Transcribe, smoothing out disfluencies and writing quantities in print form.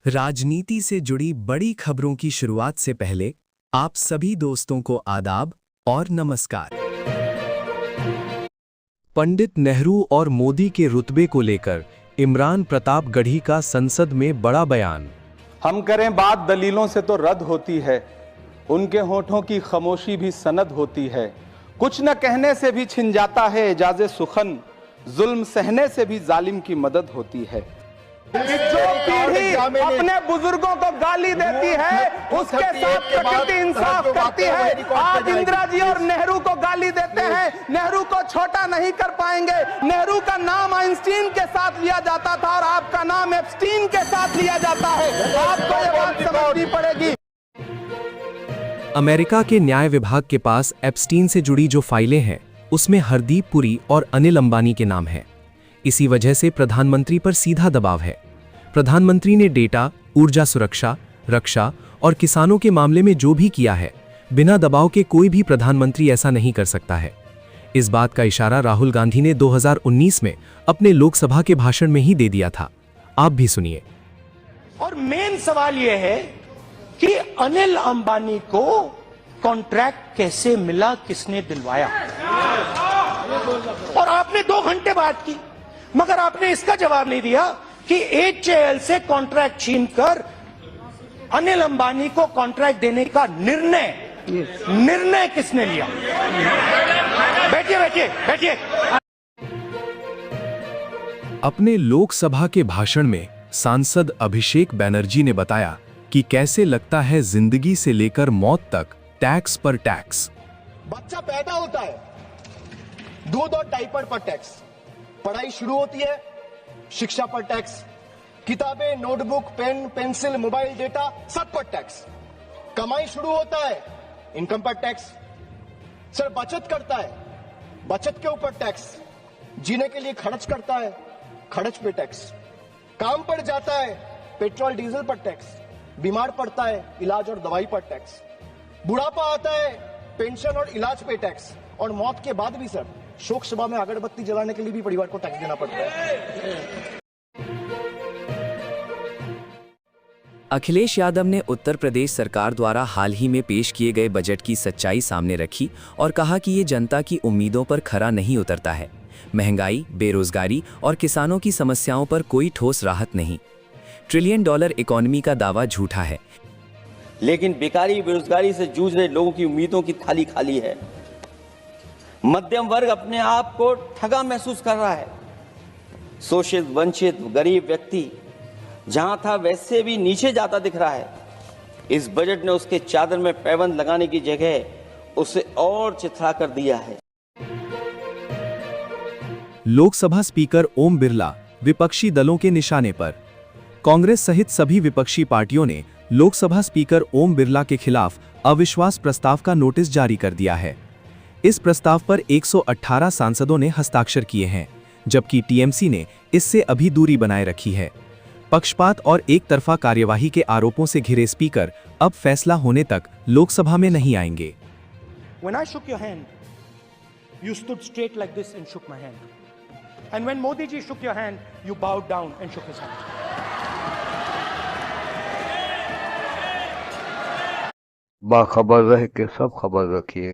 राजनीति से जुड़ी बड़ी खबरों की शुरुआत से पहले आप सभी दोस्तों को आदाब और नमस्कार। पंडित नेहरू और मोदी के रुतबे को लेकर इमरान प्रतापगढ़ी का संसद में बड़ा बयान। हम करें बात दलीलों से तो रद्द होती है, उनके होठों की खामोशी भी सनद होती है। कुछ न कहने से भी छिन जाता है एजाज़े सुखन, जुल्म सहने से भी जालिम की मदद होती है। जो पीढ़ी अपने बुजुर्गों को गाली देती है उसके साथ प्रकृति इंसाफ करती है। आज इंदिरा जी और नेहरू को गाली देते हैं, नेहरू को छोटा नहीं कर पाएंगे। नेहरू का नाम आइंस्टीन के साथ लिया जाता था और आपका नाम एप्स्टीन के साथ लिया जाता है। आपको ये बात समझनी पड़ेगी। अमेरिका के न्याय विभाग के पास एप्स्टीन से जुड़ी जो फाइलें हैं उसमें हरदीप पुरी और अनिल अंबानी के नाम हैं। इसी वजह से प्रधानमंत्री पर सीधा दबाव है। प्रधानमंत्री ने डेटा, ऊर्जा सुरक्षा, रक्षा और किसानों के मामले में जो भी किया है, बिना दबाव के कोई भी प्रधानमंत्री ऐसा नहीं कर सकता है। इस बात का इशारा राहुल गांधी ने 2019 में अपने लोकसभा के भाषण में ही दे दिया था। आप भी सुनिए। और मेन सवाल यह है कि अनिल अंबानी को कॉन्ट्रैक्ट कैसे मिला, किसने दिलवाया? और आपने 2 घंटे बात की, मगर आपने इसका जवाब नहीं दिया कि HAL से कॉन्ट्रैक्ट छीनकर अनिल अंबानी को कॉन्ट्रैक्ट देने का निर्णय किसने लिया? बैठिए बैठिए बैठिए। अपने लोकसभा के भाषण में सांसद अभिषेक बैनर्जी ने बताया कि कैसे लगता है जिंदगी से लेकर मौत तक टैक्स पर टैक्स। बच्चा पैदा होता है, दूध और डायपर पर टैक्स, पढ़ाई शुरू होती है, शिक्षा पर टैक्स, किताबें, notebook, pen, pencil, mobile data सब पर टैक्स। कमाई शुरू होता है, इनकम पर टैक्स। सर बचत करता है, बचत के ऊपर टैक्स। जीने के लिए खर्च करता है, खर्च पे टैक्स। काम पर जाता है, पेट्रोल डीजल पर टैक्स। बीमार पड़ता है, इलाज और दवाई पर टैक्स। बुढ़ापा आता है, पेंशन और इलाज पे टैक्स। और मौत के बाद भी सर शोक सभा में अगरबत्ती जलाने के लिए भी परिवार को टैक्स देना पड़ता है। अखिलेश यादव ने उत्तर प्रदेश सरकार द्वारा हाल ही में पेश किए गए बजट की सच्चाई सामने रखी और कहा कि ये जनता की उम्मीदों पर खरा नहीं उतरता है। महंगाई, बेरोजगारी और किसानों की समस्याओं पर कोई ठोस राहत नहीं। $1 ट्रिलियन इकोनॉमी का दावा झूठा है। लेकिन बेकारी, बेरोजगारी से जूझ रहे लोगों की उम्मीदों की थाली खाली है। मध्यम वर्ग अपने आप को ठगा महसूस कर रहा है। शोषित, वंचित, गरीब व्यक्ति जहां था वैसे भी नीचे जाता दिख रहा है। इस बजट ने उसके चादर में पैबंद लगाने की जगह उसे और चिथड़ा कर दिया है। लोकसभा स्पीकर ओम बिरला विपक्षी दलों के निशाने पर। कांग्रेस सहित सभी विपक्षी पार्टियों ने लोकसभा स्पीकर ओम बिरला के खिलाफ अविश्वास प्रस्ताव का नोटिस जारी कर दिया है। इस प्रस्ताव पर 118 सांसदों ने हस्ताक्षर किए हैं, जबकि टीएमसी ने इससे अभी दूरी बनाए रखी है। पक्षपात और एक तरफा कार्यवाही के आरोपों से घिरे स्पीकर अब फैसला होने तक लोकसभा में नहीं आएंगे। When I shook your hand, you stood straight like this and shook my hand. And when Modi ji shook your hand, you bowed down and shook his hand. बाखबर रह के सब खबर रखिए।